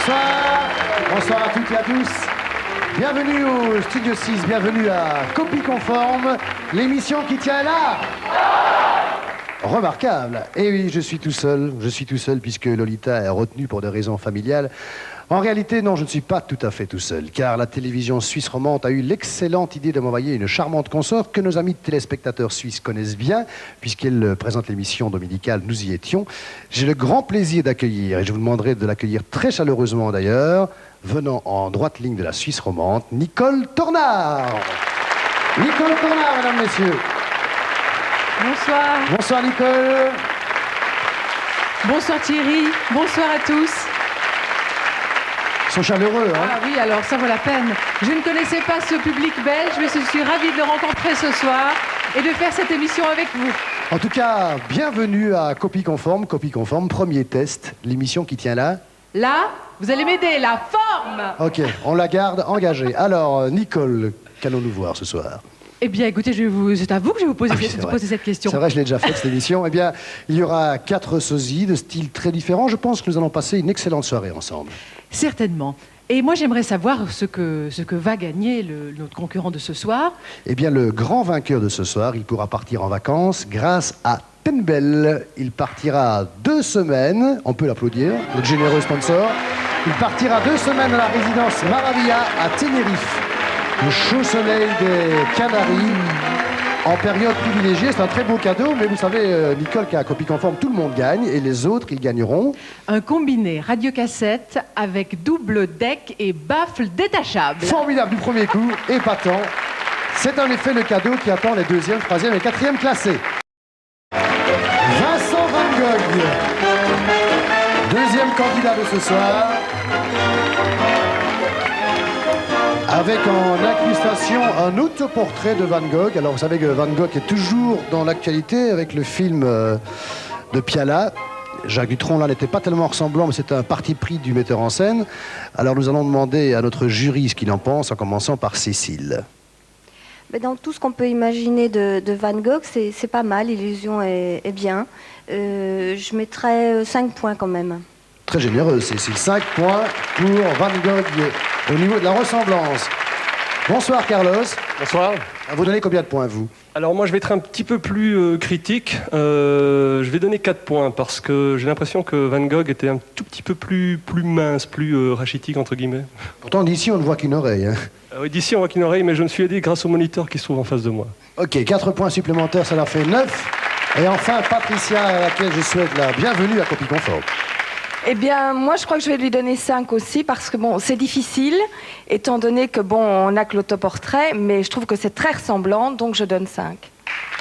Bonsoir, bonsoir à toutes et à tous. Bienvenue au Studio 6, bienvenue à Copie Conforme, l'émission qui tient là. Remarquable. Et oui, je suis tout seul puisque Lolita est retenue pour des raisons familiales. En réalité, non, je ne suis pas tout à fait tout seul, car la télévision suisse romande a eu l'excellente idée de m'envoyer une charmante consort que nos amis téléspectateurs suisses connaissent bien, puisqu'elle présente l'émission dominicale Nous y étions. J'ai le grand plaisir d'accueillir, et je vous demanderai de l'accueillir très chaleureusement d'ailleurs, venant en droite ligne de la Suisse romande, Nicole Tornard. Nicole Tornard, mesdames, messieurs. Bonsoir. Bonsoir Nicole. Bonsoir Thierry. Bonsoir à tous. Ils sont chaleureux, hein? Ah oui, alors ça vaut la peine. Je ne connaissais pas ce public belge, mais je suis ravie de le rencontrer ce soir et de faire cette émission avec vous. En tout cas, bienvenue à Copie Conforme, premier test, l'émission qui tient là. Là, vous allez m'aider, la forme. Ok, on la garde engagée. Alors, Nicole, qu'allons-nous voir ce soir? Eh bien, écoutez, c'est à vous que je vais vous poser, cette question. C'est vrai, je l'ai déjà faite, cette émission. Eh bien, il y aura 4 sosies de styles très différents. Je pense que nous allons passer une excellente soirée ensemble. Certainement. Et moi, j'aimerais savoir ce que va gagner notre concurrent de ce soir. Eh bien, le grand vainqueur de ce soir, il pourra partir en vacances grâce à Tenbel. Il partira 2 semaines, on peut l'applaudir, notre généreux sponsor. Il partira 2 semaines à la résidence Maravilla à Tenerife. Le chaud soleil des Canaries, en période privilégiée. C'est un très beau cadeau, mais vous savez, Nicole, qui a Copie Conforme, tout le monde gagne, et les autres, ils gagneront un combiné radiocassette avec double deck et baffle détachable. Formidable du premier coup, épatant. C'est en effet le cadeau qui attend les 2e, 3e et 4e classés. Vincent Van Gogh, 2e candidat de ce soir. Avec en incrustation un autoportrait de Van Gogh. Alors vous savez que Van Gogh est toujours dans l'actualité avec le film de Piala. Jacques Dutronc là n'était pas tellement ressemblant, mais c'est un parti pris du metteur en scène. Alors nous allons demander à notre jury ce qu'il en pense, en commençant par Cécile. Dans tout ce qu'on peut imaginer de Van Gogh, c'est pas mal, l'illusion est bien. Je mettrais 5 points quand même. Très généreux, Cécile. 5 points pour Van Gogh au niveau de la ressemblance. Bonsoir Carlos. Bonsoir. Vous donnez combien de points, vous? Alors moi je vais être un petit peu plus critique. Je vais donner 4 points parce que j'ai l'impression que Van Gogh était un tout petit peu plus mince, plus rachitique entre guillemets. Pourtant d'ici on ne voit qu'une oreille. Hein. Oui, d'ici on voit qu'une oreille, mais je me suis aidé grâce au moniteur qui se trouve en face de moi. Ok, 4 points supplémentaires, ça en fait 9. Et enfin Patricia, à laquelle je souhaite la bienvenue à Copie Conforme. Eh bien, moi, je crois que je vais lui donner 5 aussi, parce que, bon, c'est difficile, étant donné que, bon, on n'a que l'autoportrait, mais je trouve que c'est très ressemblant, donc je donne 5.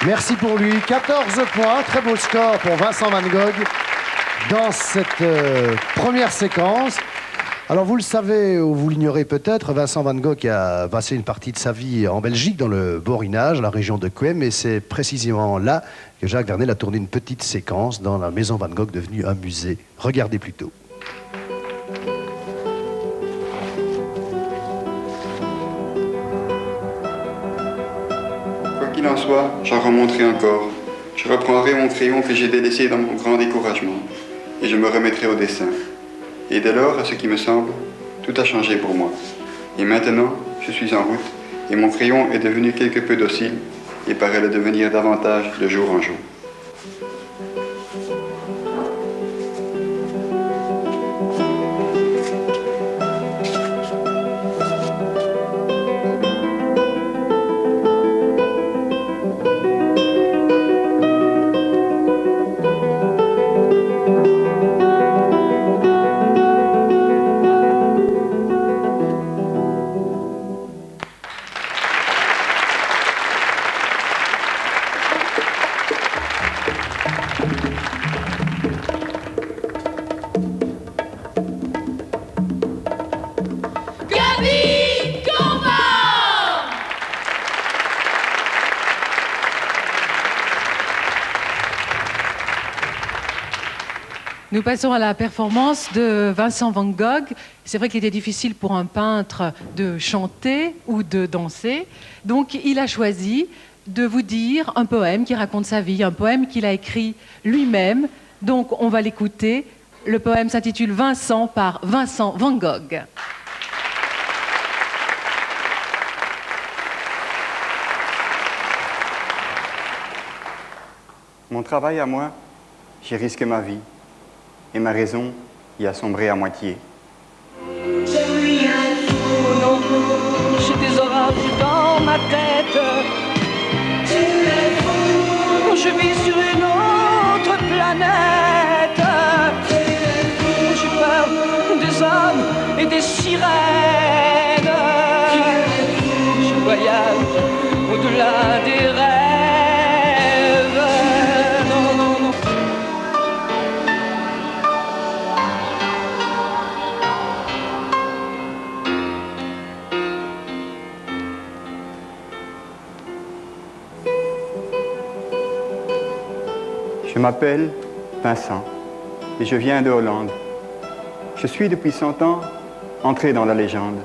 Merci pour lui. 14 points, très beau score pour Vincent Van Gogh dans cette première séquence. Alors, vous le savez, ou vous l'ignorez peut-être, Vincent Van Gogh a passé une partie de sa vie en Belgique, dans le Borinage, la région de Couem, et c'est précisément là que Jacques Vernel a tourné une petite séquence dans la maison Van Gogh, devenue un musée. Regardez plutôt. Quoi qu'il en soit, j'en remonterai encore. Je reprendrai mon crayon que j'ai délaissé dans mon grand découragement, et je me remettrai au dessin. Et dès lors, à ce qui me semble, tout a changé pour moi. Et maintenant, je suis en route, et mon crayon est devenu quelque peu docile, et paraît le devenir davantage de jour en jour. Nous passons à la performance de Vincent Van Gogh. C'est vrai qu'il était difficile pour un peintre de chanter ou de danser. Donc il a choisi de vous dire un poème qui raconte sa vie, un poème qu'il a écrit lui-même. Donc on va l'écouter Le poème s'intitule Vincent par Vincent Van Gogh. Mon travail à moi, j'y risque ma vie, et ma raison y a sombré à moitié. J'ai des orages dans ma tête. Je vis sur une autre planète. J'ai peur des hommes et des sirènes. Je voyage au-delà des rêves. Non, non, non. Je m'appelle Vincent et je viens de Hollande. Je suis depuis 100 ans entré dans la légende.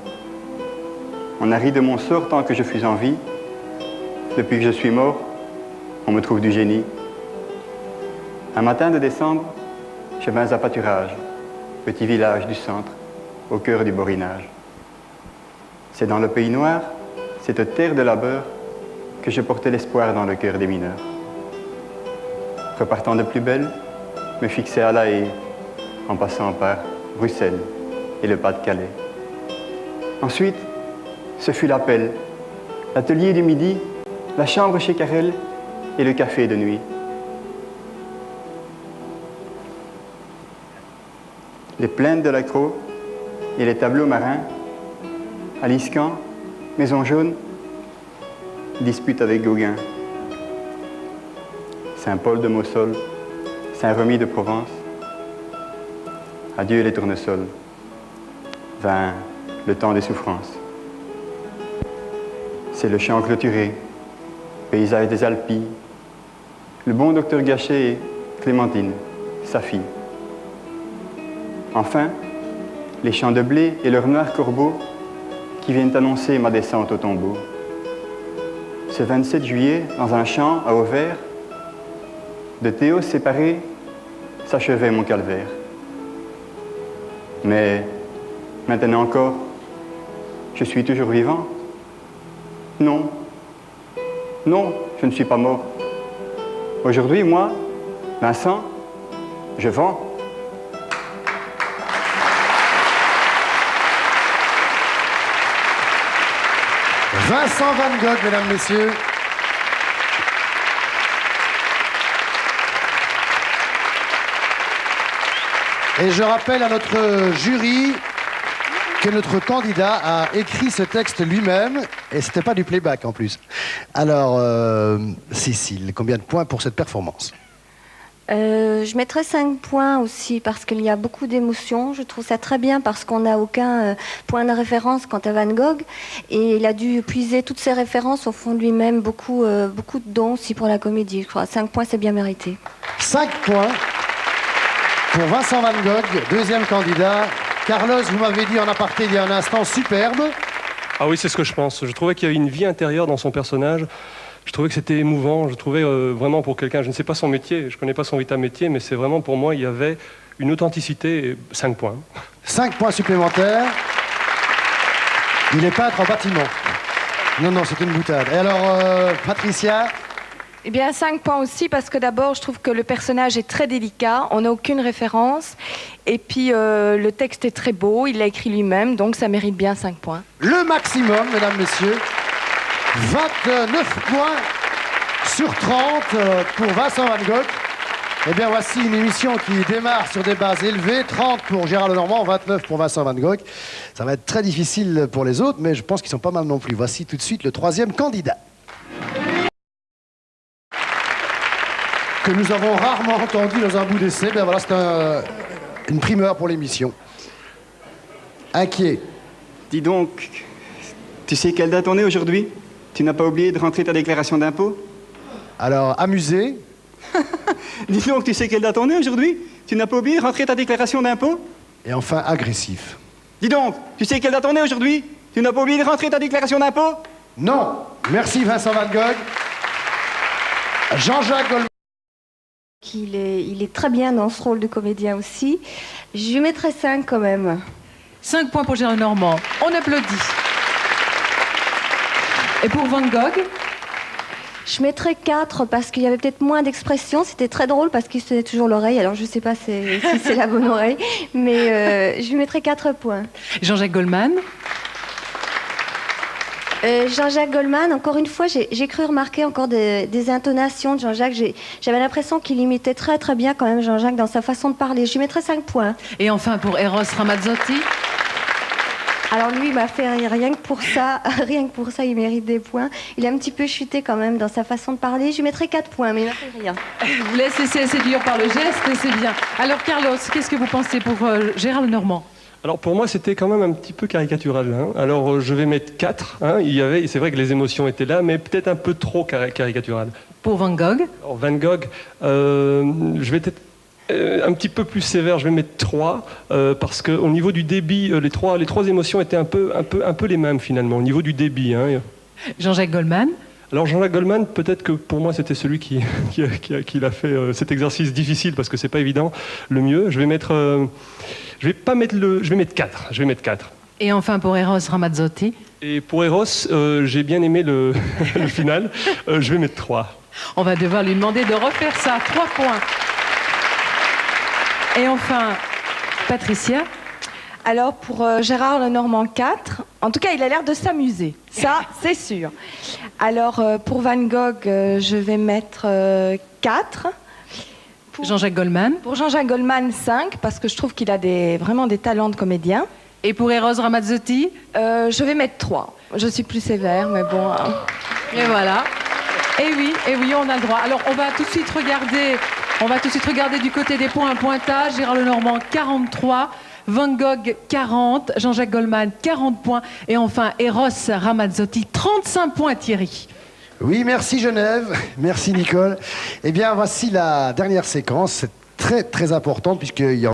On a ri de mon sort tant que je fus en vie. Depuis que je suis mort, on me trouve du génie. Un matin de décembre, je vins à Pâturage, petit village du centre, au cœur du Borinage. C'est dans le pays noir, cette terre de labeur, que je portais l'espoir dans le cœur des mineurs. Repartant de plus belle, me fixais à La Haye, en passant par Bruxelles et le Pas-de-Calais. Ensuite, ce fut l'appel, l'atelier du midi, la chambre chez Carrel et le café de nuit. Les plaintes de l'accro et les tableaux marins, à Liscan, Maison Jaune, dispute avec Gauguin. Saint-Paul de Mossol, Saint-Remy de Provence. Adieu les tournesols. Vint le temps des souffrances. C'est le champ clôturé, paysage des Alpilles, le bon docteur Gachet et Clémentine, sa fille. Enfin, les champs de blé et leurs noirs corbeaux qui viennent annoncer ma descente au tombeau. Ce 27 juillet, dans un champ à Auvers, de Théo séparé, s'achevait mon calvaire. Mais maintenant encore, je suis toujours vivant. Non, non, je ne suis pas mort. Aujourd'hui, moi, Vincent, je vends. Vincent Van Gogh, mesdames, messieurs. Et je rappelle à notre jury que notre candidat a écrit ce texte lui-même, et c'était pas du playback en plus. Alors, Cécile, combien de points pour cette performance? Je mettrais 5 points aussi parce qu'il y a beaucoup d'émotions. Je trouve ça très bien parce qu'on n'a aucun point de référence quant à Van Gogh. Et il a dû puiser toutes ses références au fond de lui-même, beaucoup de dons aussi pour la comédie. Je crois 5 points, c'est bien mérité. 5 points pour Vincent Van Gogh, deuxième candidat. Carlos, vous m'avez dit en aparté il y a un instant, superbe. Ah oui, c'est ce que je pense. Je trouvais qu'il y avait une vie intérieure dans son personnage. Je trouvais que c'était émouvant. Je trouvais vraiment pour quelqu'un, je ne sais pas son métier, je ne connais pas son véritable métier, mais c'est vraiment pour moi, il y avait une authenticité et 5 points. 5 points supplémentaires. Il est peintre en bâtiment. Non, non, c'est une boutade. Et alors, Patricia? Eh bien, 5 points aussi, parce que d'abord, je trouve que le personnage est très délicat, on n'a aucune référence, et puis le texte est très beau, il l'a écrit lui-même, donc ça mérite bien 5 points. Le maximum, mesdames, messieurs. 29 points sur 30 pour Vincent Van Gogh. Eh bien, voici une émission qui démarre sur des bases élevées. 30 pour Gérard Lenormand, 29 pour Vincent Van Gogh. Ça va être très difficile pour les autres, mais je pense qu'ils sont pas mal non plus. Voici tout de suite le troisième candidat, que nous avons rarement entendu dans un bout d'essai. Ben voilà, c'est une primeur pour l'émission. Inquiet. Dis donc, tu sais quelle date on est aujourd'hui? Tu n'as pas oublié de rentrer ta déclaration d'impôt? Alors, amusé. Dis donc, tu sais quelle date on est aujourd'hui? Tu n'as pas oublié de rentrer ta déclaration d'impôt? Et enfin, agressif. Dis donc, tu sais quelle date on est aujourd'hui? Tu n'as pas oublié de rentrer ta déclaration d'impôt? Non. Merci Vincent Van Gogh. Jean-Jacques Goldman. Il est très bien dans ce rôle de comédien aussi. Je lui mettrais 5 quand même. 5 points pour Gérald Normand. On applaudit. Et pour Van Gogh? Je mettrais 4 parce qu'il y avait peut-être moins d'expression. C'était très drôle parce qu'il se tenait toujours l'oreille. Alors je ne sais pas si c'est la bonne oreille. Mais je lui mettrais 4 points. Jean-Jacques Goldman? Jean-Jacques Goldman, encore une fois, j'ai cru remarquer encore des intonations de Jean-Jacques. J'avais l'impression qu'il imitait très très bien quand même Jean-Jacques dans sa façon de parler. Je lui mettrais 5 points. Et enfin pour Eros Ramazzotti? Alors lui, il m'a fait rire. Rien que pour ça, il mérite des points. Il a un petit peu chuté quand même dans sa façon de parler. Je lui mettrais 4 points, mais il m'a fait rire. Vous laissez séduire par le geste, c'est bien. Alors Carlos, qu'est-ce que vous pensez pour Gérald Normand? Alors pour moi, c'était quand même un petit peu caricatural. Hein. Alors je vais mettre 4. Hein. C'est vrai que les émotions étaient là, mais peut-être un peu trop caricatural. Pour Van Gogh? Alors, Van Gogh, je vais peut-être un petit peu plus sévère. Je vais mettre 3 parce qu'au niveau du débit, les trois émotions étaient un peu les mêmes finalement au niveau du débit. Hein. Jean-Jacques Goldman? Alors Jean-Jacques Goldman, peut-être que pour moi c'était celui qui a fait cet exercice difficile parce que c'est pas évident. Le mieux, je vais mettre. Je vais mettre 4. Je vais mettre 4. Et enfin pour Eros Ramazzotti? Et pour Eros, j'ai bien aimé le final. Je vais mettre 3. On va devoir lui demander de refaire ça. 3 points. Et enfin, Patricia? Alors pour Gérard Lenormand 4, en tout cas il a l'air de s'amuser, ça c'est sûr. Alors pour Van Gogh, je vais mettre 4. Jean-Jacques Goldman? Pour Jean-Jacques Goldman 5, parce que je trouve qu'il a vraiment des talents de comédien. Et pour Eros Ramazzotti? Je vais mettre 3. Je suis plus sévère, mais bon... Et voilà. Et oui, on a le droit. Alors on va tout de suite regarder du côté des points, un pointage. Gérald Lenormand 43, Van Gogh 40, Jean-Jacques Goldman 40 points. Et enfin Eros Ramazzotti 35 points, Thierry. Oui, merci Genève, merci Nicole. Eh bien, voici la dernière séquence, c'est très très importante puisqu'il y a